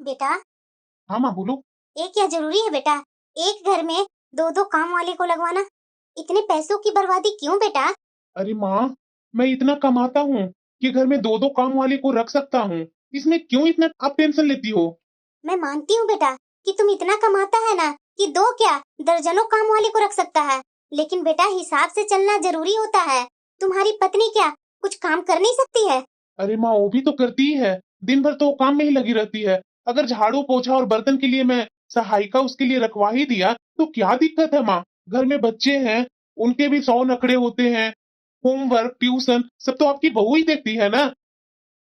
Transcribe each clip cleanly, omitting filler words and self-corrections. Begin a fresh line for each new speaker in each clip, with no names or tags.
बेटा,
हाँ माँ बोलो।
ये क्या जरूरी है बेटा? एक घर में दो दो काम वाले को लगवाना, इतने पैसों की बर्बादी क्यों बेटा?
अरे माँ, मैं इतना कमाता हूँ कि घर में दो दो काम वाले को रख सकता हूँ। इसमें क्यों इतना आप टेंशन लेती हो?
मैं मानती हूँ बेटा कि तुम इतना कमाता है ना कि दो क्या दर्जनों काम वाले को रख सकता है, लेकिन बेटा हिसाब से चलना जरूरी होता है। तुम्हारी पत्नी क्या कुछ काम कर नहीं सकती है?
अरे माँ, वो भी तो करती ही है। दिन भर तो वो काम में ही लगी रहती है। अगर झाड़ू पोछा और बर्तन के लिए मैं सहायिका उसके लिए रखवा ही दिया तो क्या दिक्कत है माँ? घर में बच्चे हैं, उनके भी 100 नखरे होते हैं। होमवर्क, ट्यूशन सब तो आपकी बहू ही देखती है ना।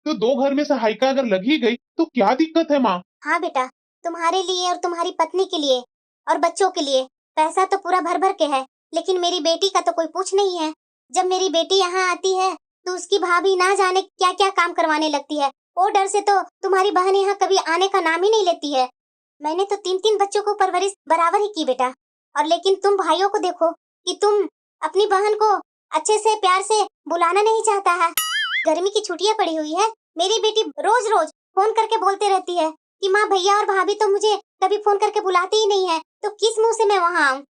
तो दो घर में सहायिका अगर लगी गई तो क्या दिक्कत है माँ?
हाँ बेटा, तुम्हारे लिए और तुम्हारी पत्नी के लिए और बच्चों के लिए पैसा तो पूरा भर भर के है, लेकिन मेरी बेटी का तो कोई पूछ नहीं है। जब मेरी बेटी यहाँ आती है तो उसकी भाभी ना जाने क्या क्या काम करवाने लगती है। वो डर से तो तुम्हारी बहन यहाँ कभी आने का नाम ही नहीं लेती है। मैंने तो 3-3 बच्चों को परवरिश बराबर ही की बेटा, और लेकिन तुम भाइयों को देखो कि तुम अपनी बहन को अच्छे से प्यार से बुलाना नहीं चाहता है। गर्मी की छुट्टियां पड़ी हुई है, मेरी बेटी रोज रोज फोन करके बोलते रहती है कि माँ भैया और भाभी तो मुझे कभी फोन करके बुलाते ही नहीं है, तो किस मुंह से मैं वहाँ आऊँ?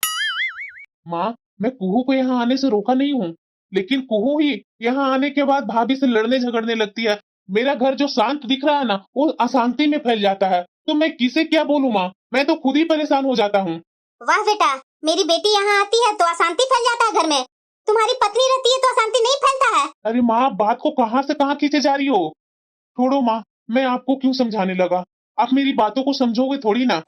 माँ, मैं कुहू को यहाँ आने से रोका नहीं हूँ, लेकिन कुहू ही यहाँ आने के बाद भाभी से लड़ने झगड़ने लगती है। मेरा घर जो शांत दिख रहा है ना, वो अशांति में फैल जाता है। तो मैं किसे क्या बोलूँ माँ? मैं तो खुद ही परेशान हो जाता हूँ।
वाह बेटा, मेरी बेटी यहाँ आती है तो अशांति फैल जाता है घर में, तुम्हारी पत्नी रहती है तो अशांति नहीं फैलता है।
अरे माँ, आप बात को कहाँ से कहाँ खींचे जा रही हो? छोड़ो माँ, मैं आपको क्यों समझाने लगा। आप मेरी बातों को समझोगे थोड़ी ना।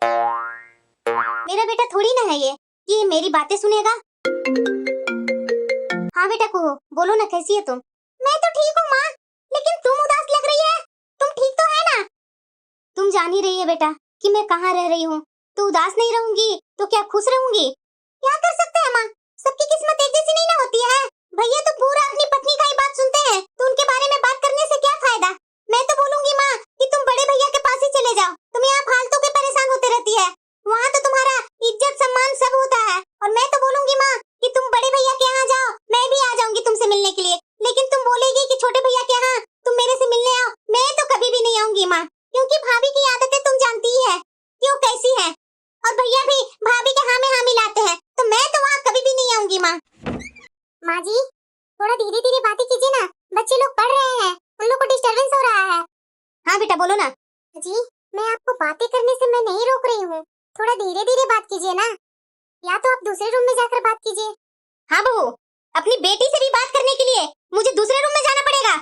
मेरा बेटा थोड़ी ना है ये कि ये मेरी बातें सुनेगा। हाँ बेटा कहो, बोलो ना कैसी है तुम? मैं तो ठीक हूँ माँ, लेकिन तुम उदास लग रही है। तुम ठीक तो है ना? तुम जान ही रही है बेटा कि मैं कहाँ रह रही हूँ, तो उदास नहीं रहूंगी तो क्या खुश रहूंगी? क्या कर सकते हैं माँ, सबकी किस्मत एक जैसी नहीं ना होती है। भैया तो पूरा अपनी पत्नी का ही बात सुनते हैं, तो उनके बारे में बात करने से क्या फायदा? मैं तो बोलूंगी माँ कि तुम बड़े भैया के पास ही चले जाओ, तुम यहाँ फालतू के परेशान होते रहती है। वहाँ तो तुम्हारा इज्जत सम्मान सब होता है। और मैं तो बोलूंगी माँ कि तुम बड़े भैया के यहाँ जाओ, मैं भी आ जाऊंगी तुमसे मिलने के लिए। लेकिन तुम बोलेगी कि छोटे भैया के यहाँ तुम मेरे से मिलने आओ, मैं तो कभी भी नहीं आऊंगी माँ, क्योंकि भाभी की आदतें तुम जानती ही है क्यों कैसी है। और भैया भी भाभी के हाँ में हाँ मिलाते हैं, तो मैं तो वहाँ कभी भी नहीं आऊंगी माँ। माँ जी, थोड़ा धीरे धीरे बातें कीजिए ना, बच्चे लोग पढ़ रहे हैं, उन लोग को डिस्टरबेंस हो रहा है। हाँ बेटा बोलो ना। जी, मैं आपको बातें करने से मैं नहीं रोक रही हूँ, थोड़ा धीरे धीरे बात कीजिए ना, या तो आप दूसरे रूम में जाकर बात कीजिए। हाँ बहू, अपनी बेटी से भी बात करने के लिए मुझे दूसरे रूम में जाना पड़ेगा।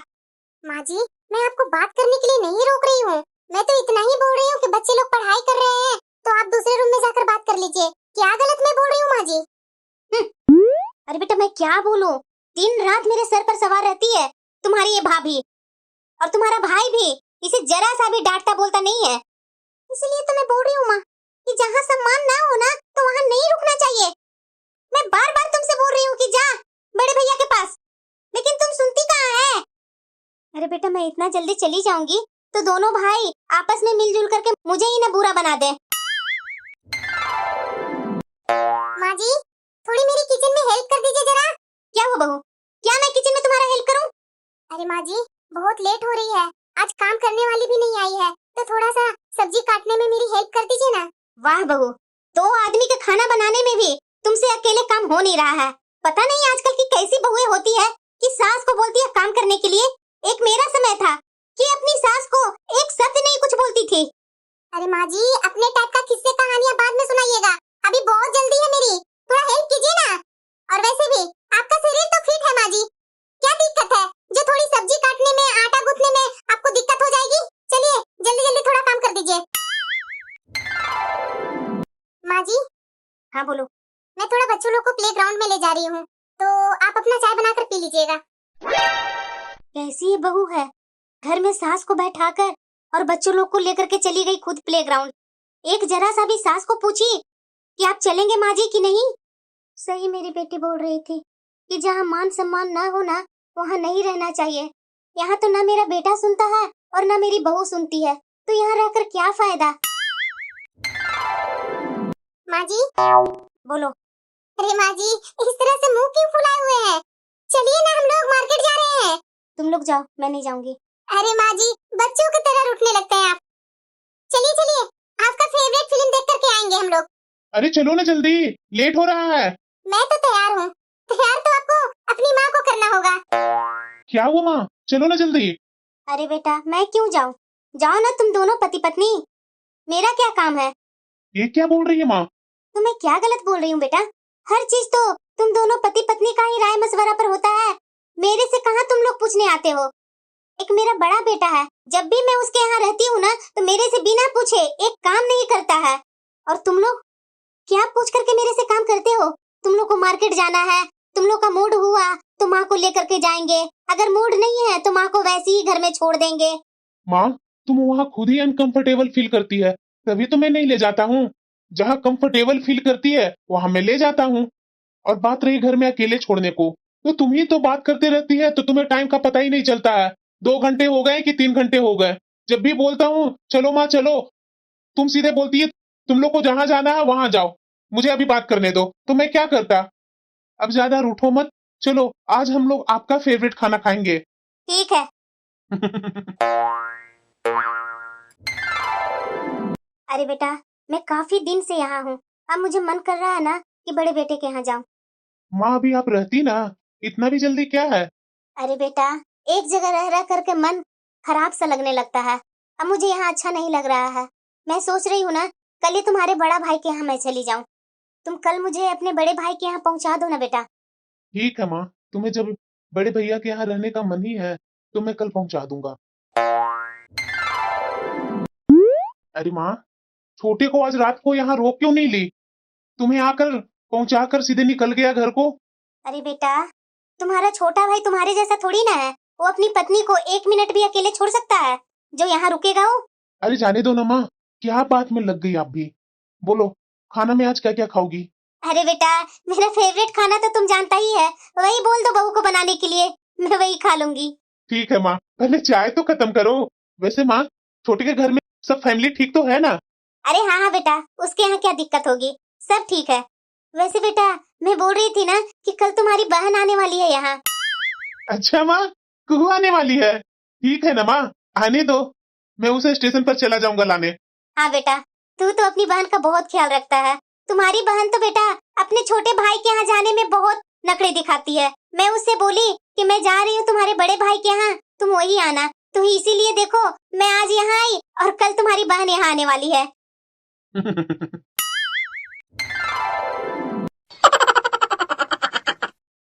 माँ जी, मैं आपको बात करने के लिए नहीं रोक रही हूँ, मैं तो इतना ही बोल रही हूँ कि बच्चे लोग पढ़ाई कर रहे हैं, तो आप दूसरे रूम में जाकर बात कर लीजिए। क्या गलत मैं बोल रही हूँ माँ जी? अरे बेटा मैं क्या बोलूं, दिन रात मेरे सर पर सवार रहती है तुम्हारी ये भाभी, और तुम्हारा भाई भी इसे जरा सा भी डांटता बोलता नहीं है। इसलिए तो मैं बोल रही हूँ माँ कि जहाँ सम्मान ना हो ना तो वहाँ नहीं रुकना चाहिए। मैं बार बार तुमसे बोल रही हूँ कि जा बड़े भैया के पास, लेकिन तुम सुनती कहाँ है? अरे बेटा मैं इतना जल्दी चली जाऊंगी तो दोनों भाई आपस में मिलजुल करके मुझे ही ना बुरा बना दे। माँ जी, थोड़ी मेरी किचन में हेल्प कर दीजिए जरा। क्या हुआ बहू, क्या मैं किचन में तुम्हारा हेल्प करूं? अरे माँ जी, बहुत लेट हो रही है, आज काम करने वाली भी नहीं आई है, तो थोड़ा सा सब्जी काटने में मेरी हेल्प कर दीजिए ना। वाह बहू, 2 आदमी का खाना बनाने में भी तुमसे अकेले काम हो नहीं रहा है। पता नहीं आजकल की कैसी बहुएं होती है कि सास को बोलती है काम करने के लिए। एक मेरा समय था कि अपनी सास को एक शब्द नहीं कुछ बोलती थी। अरे माँ जी, अपने टाइप का किस्से कहानियां बाद में सुनाइएगा, अभी बहुत जल्दी है मेरी, थोड़ा हेल्प कीजिए ना। और वैसे भी आपका शरीर तो फिट है माँ जी, क्या दिक्कत है जो थोड़ी सब्जी काटने में आटा गूंथने में आपको दिक्कत हो जाएगी? चलिए जल्दी जल्दी थोड़ा काम कर दीजिए। माँ जी। हाँ बोलो। मैं थोड़ा बच्चों लोग को प्लेग्राउंड में ले जा रही हूँ, तो आप अपना चाय बनाकर पी लीजिएगा। कैसी ये बहू है, घर में सास को बैठाकर और बच्चों लोग को लेकर के चली गई खुद प्लेग्राउंड। एक जरा सा भी सास को पूछी कि आप चलेंगे माँ जी कि नहीं? सही मेरी बेटी बोल रही थी कि जहाँ मान सम्मान ना हो ना वहाँ नहीं रहना चाहिए। यहाँ तो ना मेरा बेटा सुनता है और ना मेरी बहू सुनती है, तो यहाँ रहकर क्या फायदा? माँ जी बोलो। अरे माँ जी, इस तरह से मुंह क्यों फुलाए हुए हैं? चलिए ना हम लोग मार्केट जा रहे हैं। तुम लोग जाओ, मैं नहीं जाऊंगी। अरे माँ जी, बच्चों की तरह रूठने लगते हैं आप। चलिए चलिए
अरे चलो ना जल्दी, लेट हो रहा है।
मैं तो तैयार हूँ। तैयार तो आपको अपनी माँ को करना होगा।
क्या हुआ माँ, चलो ना जल्दी।
अरे बेटा मैं क्यों जाऊँ? जाओ ना तुम दोनों पति पत्नी। मेरा क्या काम है?
ये क्या बोल रही है माँ?
तो मैं क्या गलत बोल रही हूँ बेटा? हर चीज तो तुम दोनों पति पत्नी का ही राय मशवरा पर होता है। मेरे से कहाँ तुम लोग पूछने आते हो? एक मेरा बड़ा बेटा है, जब भी मैं उसके यहाँ रहती हूँ ना तो मेरे से बिना पूछे एक काम नहीं करता है। और तुम लोग क्या पूछ करके मेरे से काम करते हो? तुम लोग को मार्केट जाना है, तुम लोग का मूड हुआ तो माँ को लेकर के जाएंगे, अगर मूड नहीं है तो माँ को वैसे ही घर में छोड़ देंगे।
माँ, तुम वहाँ खुद ही अनकंफर्टेबल फील करती है, तभी तो मैं नहीं ले जाता हूँ। जहाँ कंफर्टेबल फील करती है वहां मैं ले जाता हूँ। और बात रही घर में अकेले छोड़ने को, तो तुम ही तो बात करते रहती है, तो तुम्हें टाइम का पता ही नहीं चलता है। 2 घंटे हो गए कि 3 घंटे हो गए, जब भी बोलता हूँ चलो माँ चलो, तुम सीधे बोलती है तुम लोग को जहां जाना है वहां जाओ, मुझे अभी बात करने दो। तो मैं क्या करता? अब ज्यादा रूठो मत, चलो आज हम लोग आपका फेवरेट खाना खाएंगे।
ठीक है। अरे बेटा मैं काफी दिन से यहाँ हूँ, अब मुझे मन कर रहा है ना कि बड़े बेटे के यहाँ जाऊँ।
माँ अभी आप रहती ना, इतना भी जल्दी क्या है?
अरे बेटा एक जगह रह रह करके मन खराब सा लगने लगता है, अब मुझे यहाँ अच्छा नहीं लग रहा है। मैं सोच रही हूँ ना कल ही तुम्हारे बड़ा भाई के यहाँ मैं चली जाऊँ। तुम कल मुझे अपने बड़े भाई के यहाँ पहुँचा दो ना बेटा।
ठीक है माँ, तुम्हें जब बड़े भैया के यहाँ रहने का मन ही है तो मैं कल पहुंचा दूंगा। अरे माँ, छोटे को आज रात को यहाँ रोक क्यों नहीं ली? तुम्हें आकर पहुंचा कर सीधे निकल गया घर को।
अरे बेटा तुम्हारा छोटा भाई तुम्हारे जैसा थोड़ी ना है, वो अपनी पत्नी को 1 मिनट भी अकेले छोड़ सकता है जो यहाँ रुकेगा वो?
अरे जाने दो ना माँ, क्या बात में लग गई आप भी। बोलो, खाना में आज क्या क्या खाओगी?
अरे बेटा मेरा फेवरेट खाना तो तुम जानता ही है, वही बोल दो बहू को बनाने के लिए, मैं वही खा लूंगी।
ठीक है माँ, पहले चाय तो खत्म करो। वैसे माँ, छोटे के घर में सब फैमिली ठीक तो है ना?
अरे हाँ हाँ बेटा उसके यहाँ क्या दिक्कत होगी, सब ठीक है। वैसे बेटा मैं बोल रही थी ना कि कल तुम्हारी बहन आने वाली है यहाँ।
अच्छा माँ, कुहू आने वाली है? ठीक है ना माँ, आने दो, मैं उसे स्टेशन पर चला जाऊंगा लाने।
हाँ बेटा तू तो अपनी बहन का बहुत ख्याल रखता है। तुम्हारी बहन तो बेटा अपने छोटे भाई के यहाँ जाने में बहुत नखरे दिखाती है। मैं उससे बोली कि मैं जा रही हूँ तुम्हारे बड़े भाई के यहाँ, तुम वही आना, तो इसीलिए देखो मैं आज यहाँ आई और कल तुम्हारी बहन यहाँ आने वाली है।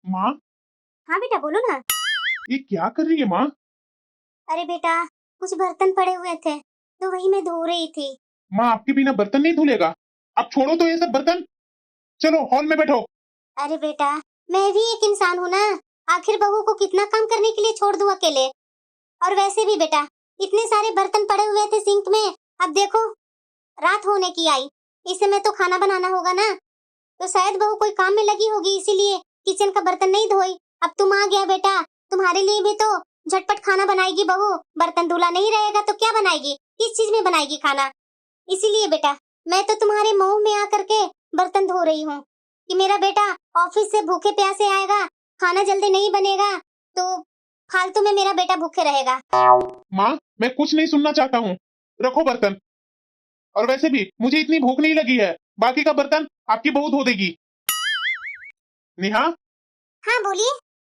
माँ,
हाँ बेटा बोलो ना।
ये क्या कर रही है माँ?
अरे बेटा कुछ बर्तन पड़े हुए थे तो वही मैं धो रही थी।
माँ आपके बिना बर्तन नहीं धुलेगा। अब छोड़ो तो ये सब बर्तन, चलो हॉल में बैठो।
अरे बेटा मैं भी एक इंसान हूँ ना, आखिर बहू को कितना काम करने के लिए छोड़ दूँ अकेले। और वैसे भी बेटा इतने सारे बर्तन पड़े हुए थे सिंक में, अब देखो रात होने की आई, इस समय तो खाना बनाना होगा ना, तो शायद बहू कोई काम में लगी होगी इसीलिए किचन का बर्तन नहीं धोई। अब तुम आ गया बेटा, तुम्हारे लिए भी तो झटपट खाना बनाएगी बहू, बर्तन धुला नहीं रहेगा तो क्या बनाएगी, किस चीज में बनाएगी खाना? इसीलिए बेटा मैं तो तुम्हारे मुंह में आकर के बर्तन धो रही हूँ कि मेरा बेटा ऑफिस से भूखे प्यासे आएगा, खाना जल्दी नहीं बनेगा तो फालतू में मेरा बेटा भूखे रहेगा।
माँ मैं कुछ नहीं सुनना चाहता हूँ, रखो बर्तन। और वैसे भी मुझे इतनी भूख नहीं लगी है, बाकी का बर्तन आपकी बहू धो देगी। नेहा,
हाँ बोलिए।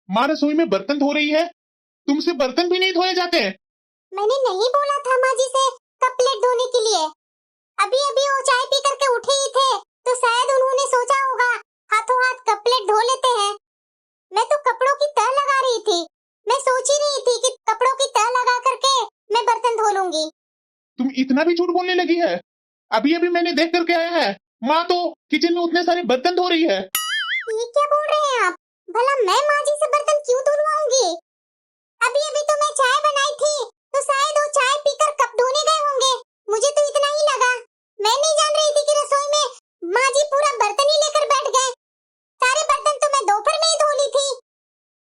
माँ रसोई में बर्तन धो रही है, तुमसे बर्तन भी नहीं धोए जाते?
मैंने नहीं बोला था माँ जी से कप प्लेट धोने के लिए, अभी अभी वो चाय पी करके उठे ही थे तो शायद उन्होंने सोचा होगा हाथों हाथ कप प्लेट धो लेते हैं। मैं तो कपड़ों की तह लगा रही थी, मैं सोच ही रही थी कि कपड़ों की तह लगा करके मैं बर्तन धो लूंगी।
तुम इतना भी झूठ बोलने लगी है? अभी अभी मैंने देख करके आया है, माँ तो किचन में उतने सारे बर्तन धो रही है।
ये क्या बोल रहे हैं आप? भला मैं माँ जी से बर्तन क्यों धुलवाऊंगी? अभी अभी तो मैं चाय बनाई थी तो शायद वो चाय पीकर कप धोने गए होंगे, मुझे तो इतना ही लगा। मैं नहीं जान रही थी कि रसोई में माँ जी पूरा बर्तन ही लेकर बैठ गए। सारे बर्तन तो मैं दोपहर में ही धो ली थी।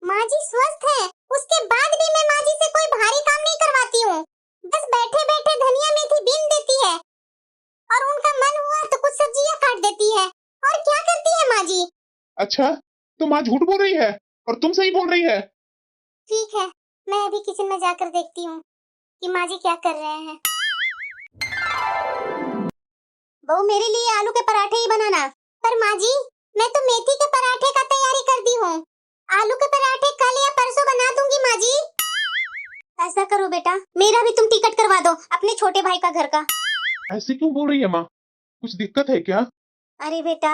माँ जी स्वस्थ है, उसके बाद भी मैं माँ जी से कोई भारी काम नहीं करवाती हूँ, बस बैठे बैठे धनिया मेथी बीन देती है और उनका मन हुआ तो कुछ सब्जियाँ काट देती है, और क्या करती है माँ जी।
अच्छा, तो माँ झूठ बोल रही है और तुम सही बोल रही है।
ठीक है मैं अभी किचन में जाकर देखती हूँ कि माँ जी क्या कर रहे हैं। बहू मेरे लिए आलू के पराठे ही बनाना। पर माँ जी, मैं तो मेथी के पराठे का तैयारी कर दी हूँ। आलू के पराठे कल या परसों बना दूंगी माँ जी। ऐसा करो बेटा, मेरा भी तुम टिकट करवा दो अपने छोटे भाई का घर का।
ऐसे क्यों बोल रही है माँ? कुछ दिक्कत है क्या?
अरे बेटा,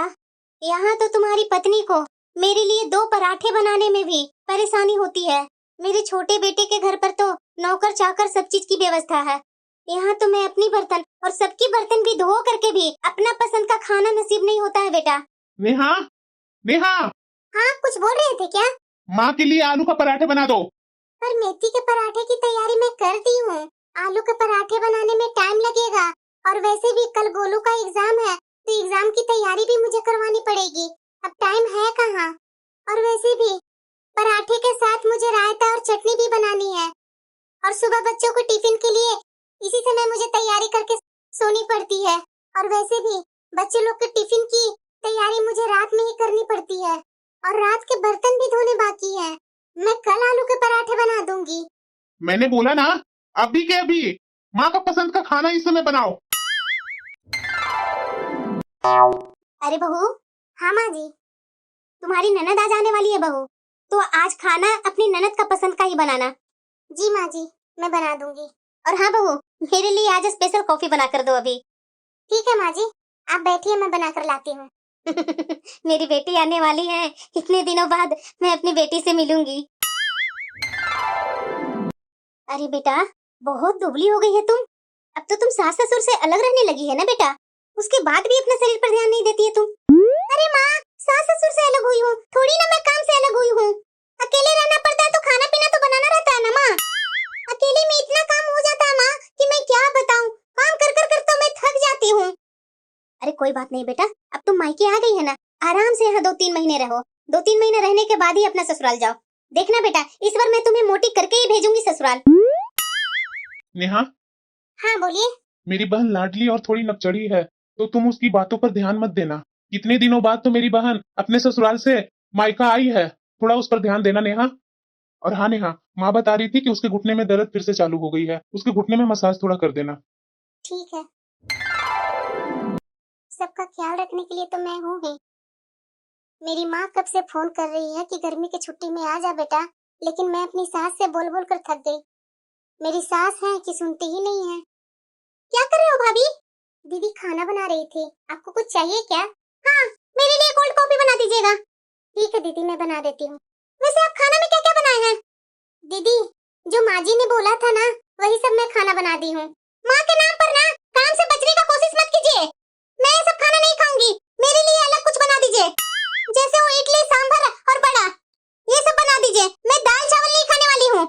यहाँ तो तुम्हारी पत्नी को मेरे लिए 2 पराठे बनाने में भी परेशानी होती है। मेरे छोटे बेटे के घर पर तो नौकर चाकर सब चीज की व्यवस्था है। यहाँ तो मैं अपनी बर्तन और सबकी बर्तन भी धो करके भी अपना पसंद का खाना नसीब नहीं होता है बेटा।
नेहा, नेहा,
हाँ, कुछ बोल रहे थे क्या?
माँ के लिए आलू का पराठे बना दो।
पर मेथी के पराठे की तैयारी मैं कर दी हूँ। आलू के पराठे बनाने में टाइम लगेगा, और वैसे भी कल गोलू का एग्जाम है, तो एग्जाम की तैयारी भी मुझे करवानी पड़ेगी। अब टाइम है कहाँ? और वैसे भी पराठे के साथ मुझे रायता और चटनी भी बनानी है, और सुबह बच्चों को टिफिन के लिए इसी समय मुझे तैयारी करके सोनी पड़ती है। और वैसे भी बच्चे लोग के टिफिन की तैयारी मुझे रात में ही करनी पड़ती है, और रात के बर्तन भी धोने बाकी है। मैं कल आलू के पराठे बना दूंगी।
मैंने बोला ना, अभी के अभी माँ का पसंद का खाना इस समय बनाओ।
अरे बहू। हाँ माँ जी। तुम्हारी ननद आज आने वाली है बहू, तो आज खाना अपनी ननद का पसंद का ही बनाना। जी माँ जी, मैं बना दूंगी। और हाँ बहू, मेरे लिए आज स्पेशल कॉफी बना कर दो अभी। ठीक है माँ जी, आप बैठिए, मैं बना कर लाती हूँ। मेरी बेटी आने वाली है, इतने दिनों बाद मैं अपनी बेटी से मिलूंगी। अरे बेटा, बहुत दुबली हो गई है तुम। अब तो तुम सास ससुर से अलग रहने लगी है ना बेटा? उसके बाद भी अपने शरीर पर ध्यान नहीं देती है तुम। अरे माँ, सास ससुर से अलग हुई हूँ, थोड़ी ना मैं काम से अलग हुई हूँ। अकेले रहना पड़ता है तो खाना पीना तो बनाना रहता है ना माँ। अकेले में इतना काम हो जाता है माँ कि मैं क्या बताऊँ। काम कर कर कर तो मैं थक जाती हूँ। अरे कोई बात नहीं बेटा, अब तुम मायके आ गई है ना, आराम से यहाँ 2-3 महीने रहो। 2-3 महीने रहने के बाद ही अपना ससुराल जाओ। देखना बेटा, इस बार मैं तुम्हें मोटी करके ही भेजूंगी ससुराल।
नेहा,
हाँ बोलिए।
मेरी बहन लाडली और थोड़ी नकचड़ी है, तो तुम उसकी बातों पर ध्यान मत देना। कितने दिनों बाद तो मेरी बहन अपने ससुराल से मायका आई है, थोड़ा उस पर ध्यान देना नेहा। और हाँ नेहा, माँ बता रही थी कि उसके घुटने में दर्द फिर से चालू हो गई है, उसके घुटने में मसाज थोड़ा कर देना।
ठीक है, सबका ख्याल रखने के लिए तो मैं हूँ ही। मेरी माँ कब से फोन कर रही है कि गर्मी की छुट्टी में आ जा बेटा, लेकिन मैं अपनी सास से बोल बोल कर थक गई। मेरी सास है कि सुनती ही नहीं है। क्या कर रहे हो भाभी? दीदी खाना बना रही थी, आपको कुछ चाहिए क्या? हाँ, मेरे लिए कोल्ड कॉफी बना दीजिएगा। ठीक है दीदी, मैं बना देती हूँ। वैसे आप खाना में क्या क्या बनाए हैं? दीदी, जो माँ जी ने बोला था ना, वही सब मैं खाना बना दी हूँ। माँ के नाम पर ना काम से बचने का कोशिश मत कीजिए। मैं ये सब खाना नहीं खाऊंगी, मेरे लिए अलग कुछ बना दीजिए। जैसे वो इडली, सांभर और बड़ा, ये सब बना दीजिए। मैं दाल चावल नहीं खाने वाली हूँ।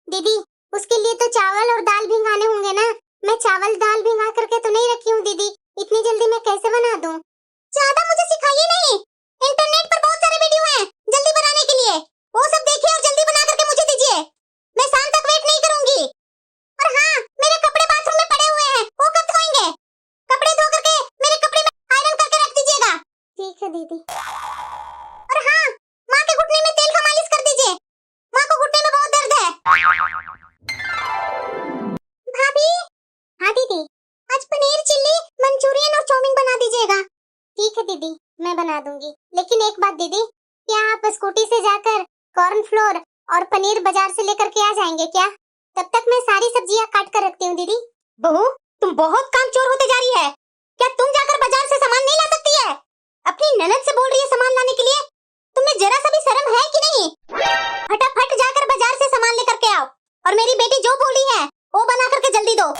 दीदी, उसके लिए तो चावल और दाल भिंगाने होंगे ना। मैं चावल दाल भिंगा करके तो नहीं रखी हूँ दीदी, इतनी जल्दी मैं कैसे बना दूँ? ज्यादा मुझे सिखाइए नहीं, इंटरनेट पर बहुत सारे वीडियो हैं जल्दी बनाने के लिए, वो सब देखिए और जल्दी बना करके मुझे दीजिए। मैं शाम तक वेट नहीं करूंगी। और हाँ, मेरे कपड़े बाथरूम में पड़े हुए हैं, वो कब धोएंगे? कपड़े धो करके मेरे कपड़े में आयरन करके रख दीजिएगा। ठीक है दीदी। और हाँ, माँ के घुटने में तेल का मालिश कर दीजिए, माँ को घुटने में बहुत दर्द है। भाभी। हाँ दीदी, आज पनीर चिल्ली, मंचूरियन और चाउमीन बना दीजिएगा। ठीक है दीदी, मैं बना दूंगी। लेकिन एक बात दीदी, क्या आप स्कूटी से जाकर कॉर्नफ्लोर और पनीर बाजार से लेकर के आ जाएंगे क्या? तब तक मैं सारी सब्जियां काट कर रखती हूँ दीदी। बहू, तुम बहुत कामचोर होते जा रही है। क्या तुम जाकर बाजार से सामान नहीं ला सकती है? अपनी ननद से बोल रही है सामान लाने के लिए, तुम्हें जरा सा भी शर्म है कि नहीं? फटाफट जाकर बाजार से सामान लेकर के आओ, और मेरी बेटी जो बोली है वो बना करके जल्दी दो।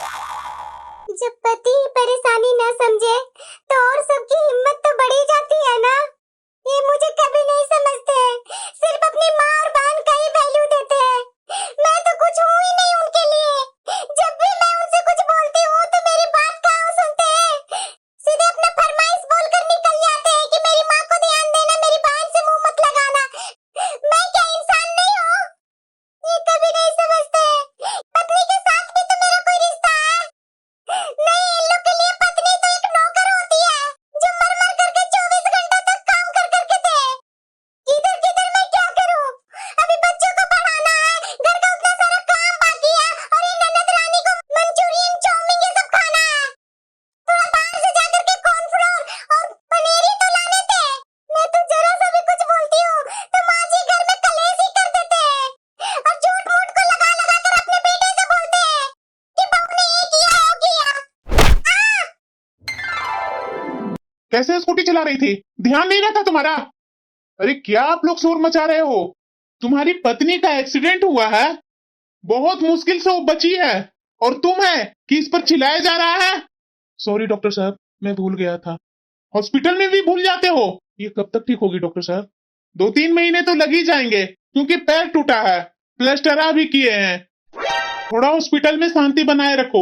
जब पति परेशानी न समझे तो और सबकी हिम्मत तो बढ़ी जाती है ना। ये मुझे कभी नहीं समझते, सिर्फ अपनी माँ और बहन का ही वैल्यू देते हैं। मैं तो कुछ हूँ ही नहीं उनके लिए। जब भी मैं उनसे कुछ बोलती हूँ तो मेरी बात कहाँ सुनते हैं, सीधे अपना फरमाइश बोलकर निकल जाते हैं कि मेरी माँ को ध्यान देना, मेरी बहन से मुंह मत लगाना। मैं क्या इंसान नहीं हूँ? ये कभी नहीं समझते। पत्नी के साथ भी तो मेरा कोई रिश्ता है।
कैसे स्कूटी चला रही थी? ध्यान नहीं रहता तुम्हारा? अरे क्या आप लोग शोर मचा रहे हो? तुम्हारी पत्नी का एक्सीडेंट हुआ है, बहुत मुश्किल से वो बची है, और तुम है कि इस पर चिल्लाया जा रहा है? सॉरी डॉक्टर साहब, मैं भूल गया था। हॉस्पिटल में भी भूल जाते हो? ये कब तक ठीक होगी डॉक्टर साहब? 2-3 महीने तो लग ही जाएंगे, क्योंकि पैर टूटा है, प्लास्टर भी किए हैं। थोड़ा हॉस्पिटल में शांति बनाए रखो।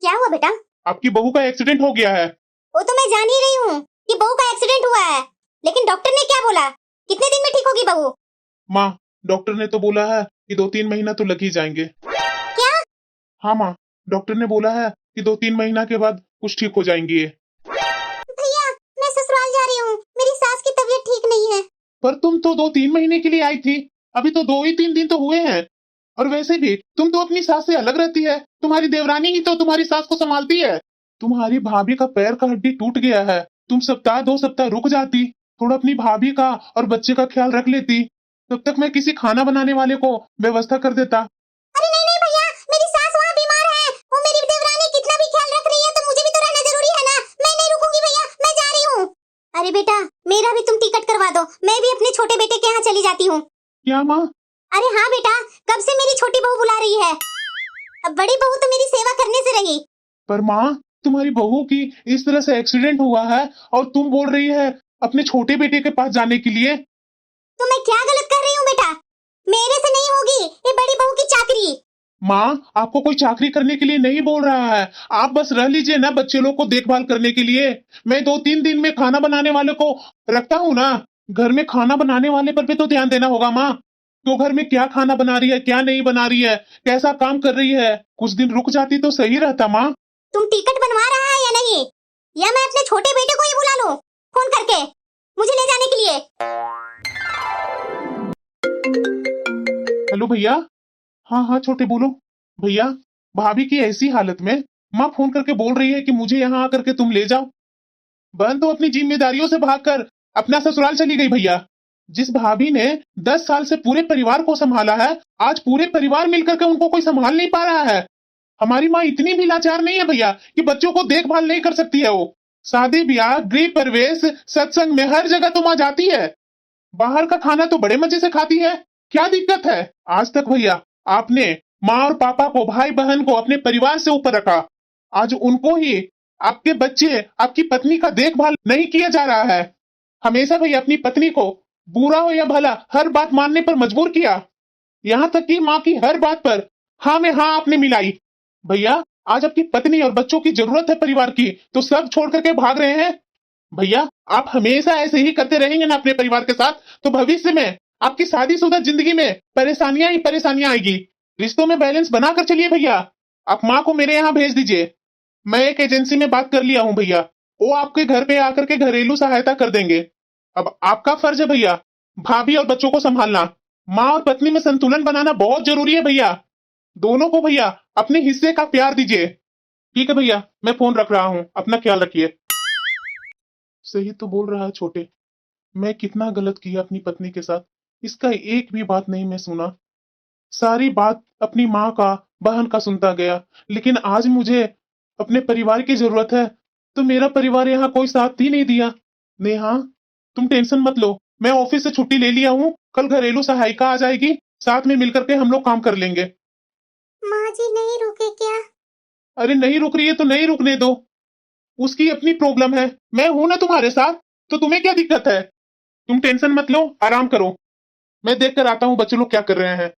क्या हुआ बेटा?
आपकी बहू का एक्सीडेंट हो गया है।
वो तो मैं जान ही रही हूँ कि बहू का एक्सीडेंट हुआ है, लेकिन डॉक्टर ने क्या बोला? कितने दिन में ठीक होगी बहू?
माँ, डॉक्टर ने तो बोला है कि 2-3 महीना तो लग ही जाएंगे।
क्या?
हाँ माँ, डॉक्टर ने बोला है कि 2-3 महीना के बाद कुछ ठीक हो जाएंगी ये।
भैया, मैं ससुराल जा रही हूँ, मेरी सास की तबीयत ठीक नहीं है।
पर तुम तो 2-3 महीने के लिए आई थी, अभी तो 2 ही 3 दिन तो हुए हैं। और वैसे भी तुम तो अपनी सास से अलग रहती है, तुम्हारी देवरानी ही तो तुम्हारी सास को संभालती है। तुम्हारी भाभी का पैर का हड्डी टूट गया है, तुम सप्ताह 2 सप्ताह रुक जाती, थोड़ा अपनी भाभी का और बच्चे का ख्याल रख लेती, तब तक मैं किसी खाना बनाने वाले को व्यवस्था कर देता।
अरे नहीं नहीं भैया, मेरी सास वहाँ बीमार है, वो मेरी देवरानी कितना भी ख्याल रख रही है तो मुझे भी तो रहना जरूरी है ना। मैं नहीं रुकूंगी भैया, मैं जा रही हूँ। अरे बेटा, मेरा भी तुम टिकट करवा दो, मैं भी अपने छोटे बेटे के यहाँ चली जाती हूँ।
क्या माँ?
अरे हाँ बेटा, कब से मेरी छोटी बहू बुला रही है, अब बड़ी बहू तो मेरी सेवा करने से रही।
पर माँ, तुम्हारी बहू की इस तरह से एक्सीडेंट हुआ है और तुम बोल रही है अपने छोटे बेटे के पास जाने के लिए।
तो मैं क्या गलत कर रही हूँ बेटा? मेरे से नहीं होगी ये बड़ी बहू की चाकरी।
माँ, आपको कोई चाकरी करने के लिए नहीं बोल रहा है, आप बस रह लीजिए ना बच्चे लोग को देखभाल करने के लिए। मैं 2-3 दिन में खाना बनाने वाले को रखता हूँ ना, घर में खाना बनाने वाले पर भी तो ध्यान देना होगा माँ। तो घर में क्या खाना बना रही है, क्या नहीं बना रही है, कैसा काम कर रही है, कुछ दिन रुक जाती तो सही रहता माँ।
तुम टिकट बनवा रहा है या नहीं, या मैं अपने छोटे बेटे को ही बुला लूं फोन करके मुझे ले जाने के लिए?
हेलो भैया। हाँ हाँ छोटे बोलो। भैया, भाभी की ऐसी हालत में माँ फोन करके बोल रही है कि मुझे यहाँ आकर के तुम ले जाओ। बहन तो अपनी जिम्मेदारियों से भागकर अपना ससुराल चली गई भैया। जिस भाभी ने 10 साल से पूरे परिवार को संभाला है, आज पूरे परिवार मिलकर के उनको कोई संभाल नहीं पा रहा है। हमारी माँ इतनी भी लाचार नहीं है भैया कि बच्चों को देखभाल नहीं कर सकती है। वो शादी ब्याह, गृह प्रवेश, सत्संग में हर जगह तो माँ जाती है। बाहर का खाना तो बड़े मजे से खाती है, क्या दिक्कत है? आज तक भैया आपने माँ और पापा को, भाई बहन को अपने परिवार से ऊपर रखा, आज उनको ही, आपके बच्चे, आपकी पत्नी का देखभाल नहीं किया जा रहा है। हमेशा भैया अपनी पत्नी को बुरा हो या भला हर बात मानने पर मजबूर किया, यहाँ तक कि माँ की हर बात पर हाँ में हाँ आपने मिलाई। भैया आज आपकी पत्नी और बच्चों की जरूरत है परिवार की, तो सब छोड़ करके भाग रहे हैं। भैया आप हमेशा ऐसे ही करते रहेंगे ना अपने परिवार के साथ, तो भविष्य में आपकी शादीशुदा जिंदगी में परेशानियां ही परेशानियां आएगी। रिश्तों में बैलेंस बनाकर चलिए भैया। आप माँ को मेरे यहाँ भेज दीजिए, मैं एक एजेंसी में बात कर लिया हूँ भैया, वो आपके घर पे आकर के घरेलू सहायता कर देंगे। अब आपका फर्ज है भैया भाभी और बच्चों को संभालना। माँ और पत्नी में संतुलन बनाना बहुत जरूरी है भैया। दोनों को भैया अपने हिस्से का प्यार दीजिए। ठीक है भैया, मैं फोन रख रहा हूँ, अपना ख्याल रखिए। सही तो बोल रहा है छोटे, मैं कितना गलत किया अपनी पत्नी के साथ, इसका एक भी बात नहीं मैं सुना। सारी बात अपनी माँ का, बहन का सुनता गया, लेकिन आज मुझे अपने परिवार की जरूरत है तो मेरा परिवार यहाँ कोई साथ ही नहीं दिया। नेहा, तुम टेंशन मत लो, मैं ऑफिस से छुट्टी ले लिया हूँ, कल घरेलू सहायिका आ जाएगी, साथ में मिलकर के हम लोग काम कर लेंगे।
माँ जी नहीं रुके क्या?
अरे नहीं रुक रही है तो नहीं रुकने दो, उसकी अपनी प्रॉब्लम है, मैं हूं ना तुम्हारे साथ, तो तुम्हें क्या दिक्कत है? तुम टेंशन मत लो, आराम करो, मैं देख कर आता हूँ बच्चे लोग क्या कर रहे हैं।